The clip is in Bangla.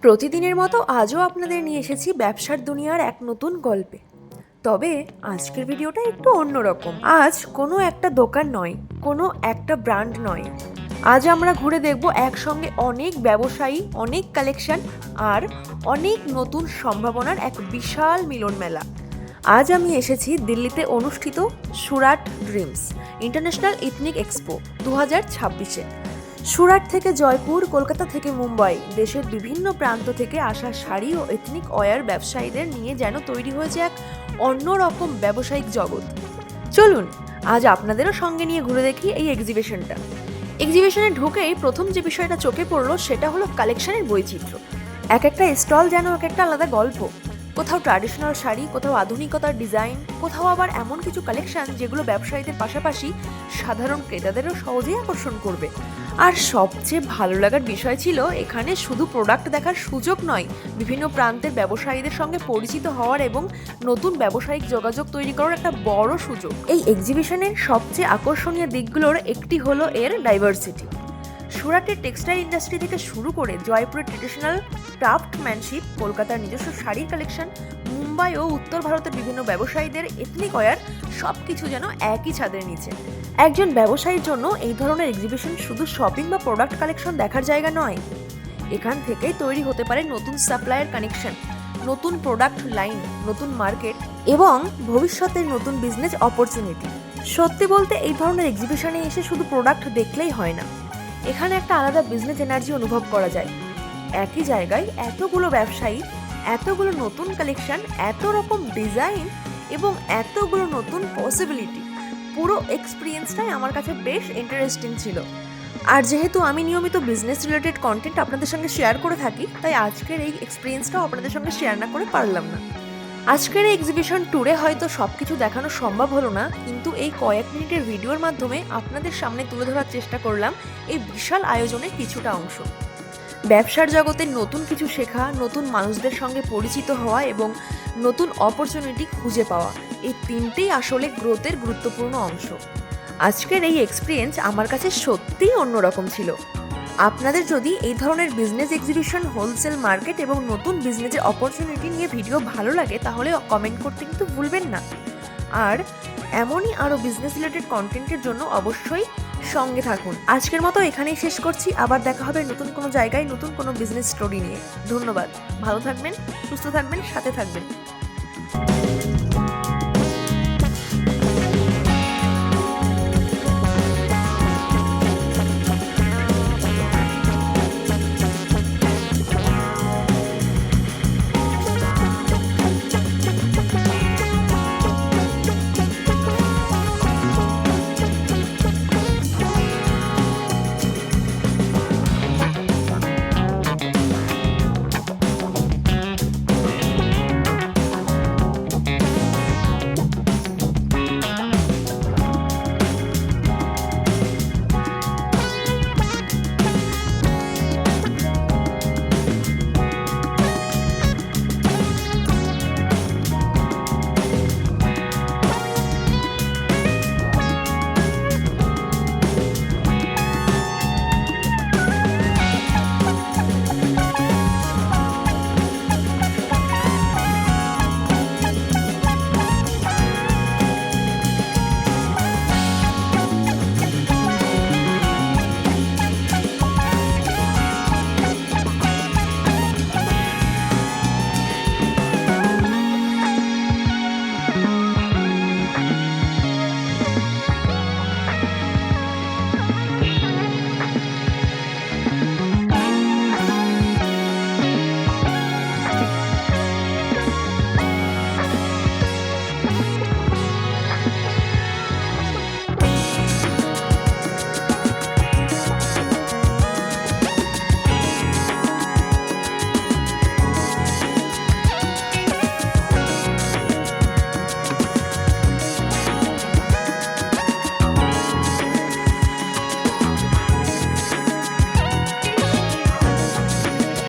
প্রতিদিনের মতো আজও আপনাদের নিয়ে এসেছি ব্যবসার দুনিয়ার এক নতুন গল্পে। তবে আজকের ভিডিওটা একটু অন্যরকম। আজ কোনো একটা দোকান নয়, কোনো একটা ব্র্যান্ড নয়, আজ আমরা ঘুরে দেখব একসঙ্গে অনেক ব্যবসায়ী, অনেক কালেকশন আর অনেক নতুন সম্ভাবনার এক বিশাল মিলন মেলা। আজ আমি এসেছি দিল্লিতে অনুষ্ঠিত Surat dreams international ethnic expo 2026-এ। সুরাট থেকে জয়পুর, কলকাতা থেকে মুম্বাই, দেশের বিভিন্ন প্রান্ত থেকে আসা শাড়ি ও এথনিক ওয়্যার ব্যবসায়ীদের নিয়ে যেন তৈরি হয়েছে এক অন্যরকম ব্যবসায়িক জগৎ। চলুন আজ আপনাদেরও সঙ্গে নিয়ে ঘুরে দেখি এই এক্সিবিশনটা। এক্সিবিশনে ঢুকেই প্রথম যে বিষয়টা চোখে পড়লো সেটা হলো কালেকশনের বৈচিত্র্য। এক একটা স্টল যেন এক একটা আলাদা গল্প। কোথাও ট্র্যাডিশনাল শাড়ি, কোথাও আধুনিকতার ডিজাইন, কোথাও আবার এমন কিছু কালেকশন যেগুলো ব্যবসায়ীদের পাশাপাশি সাধারণ ক্রেতাদেরও সহজেই আকর্ষণ করবে। আর সবচেয়ে ভালো লাগার বিষয় ছিল এখানে শুধু প্রোডাক্ট দেখার সুযোগ নয়, বিভিন্ন প্রান্তের ব্যবসায়ীদের সঙ্গে পরিচিত হওয়ার এবং নতুন ব্যবসায়িক যোগাযোগ তৈরি করার একটা বড় সুযোগ। এই এক্সিবিশনের সবচেয়ে আকর্ষণীয় দিকগুলোর একটি হলো এর ডাইভার্সিটি। সুরাটের টেক্সটাইল ইন্ডাস্ট্রি থেকে শুরু করে জয়পুরের ট্রেডিশনাল ক্রাফটম্যানশিপ, কলকাতার নিজস্ব শাড়ির কালেকশন, মুম্বাই ও উত্তর ভারতের বিভিন্ন ব্যবসায়ীদের এথনিক ওয়্যার, সব কিছু যেন একই ছাদের নিচে। একজন ব্যবসায়ীর জন্য এই ধরনের এক্সিবিশন শুধু শপিং বা প্রোডাক্ট কালেকশন দেখার জায়গা নয়, এখান থেকেই তৈরি হতে পারে নতুন সাপ্লায়ার কানেকশন, নতুন প্রোডাক্ট লাইন, নতুন মার্কেট এবং ভবিষ্যতের নতুন বিজনেস অপরচুনিটি। সত্যি বলতে এই ধরনের এক্সিবিশনে এসে শুধু প্রোডাক্ট দেখলেই হয় না, এখানে একটা আলাদা বিজনেস এনার্জি অনুভব করা যায়। একই জায়গায় এতগুলো ব্যবসায়ী, এতগুলো নতুন কালেকশন, এত রকম ডিজাইন এবং এতগুলো নতুন পসিবিলিটি, পুরো এক্সপিরিয়েন্সটাই আমার কাছে বেশ ইন্টারেস্টিং ছিল। আর যেহেতু আমি নিয়মিত বিজনেস রিলেটেড কন্টেন্ট আপনাদের সঙ্গে শেয়ার করে থাকি, তাই আজকের এই এক্সপিরিয়েন্সটাও আপনাদের সঙ্গে শেয়ার না করে পারলাম না। আজকের এই এক্সিবিশন ট্যুরে হয়তো সব কিছু দেখানো সম্ভব হলো না, কিন্তু এই কয়েক মিনিটের ভিডিওর মাধ্যমে আপনাদের সামনে তুলে ধরার চেষ্টা করলাম এই বিশাল আয়োজনের কিছুটা অংশ। ব্যবসার জগতে নতুন কিছু শেখা, নতুন মানুষদের সঙ্গে পরিচিত হওয়া এবং নতুন অপরচুনিটি খুঁজে পাওয়া, এই তিনটেই আসলে গ্রোথের গুরুত্বপূর্ণ অংশ। আজকের এই এক্সপিরিয়েন্স আমার কাছে সত্যিই অন্যরকম ছিল। আপনাদের যদি এই ধরনের বিজনেস এক্সিবিশন, হোলসেল মার্কেট এবং নতুন বিজনেসের অপরচুনিটি নিয়ে ভিডিও ভালো লাগে তাহলে কমেন্ট করতে কিন্তু ভুলবেন না। আর এমনই আরও বিজনেস রিলেটেড কন্টেন্টের জন্য অবশ্যই সঙ্গে থাকুন। আজকের মতো এখানেই শেষ করছি, আবার দেখা হবে নতুন কোনো জায়গায় নতুন কোনো বিজনেস স্টোরি নিয়ে। ধন্যবাদ, ভালো থাকবেন, সুস্থ থাকবেন, সাথে থাকবেন।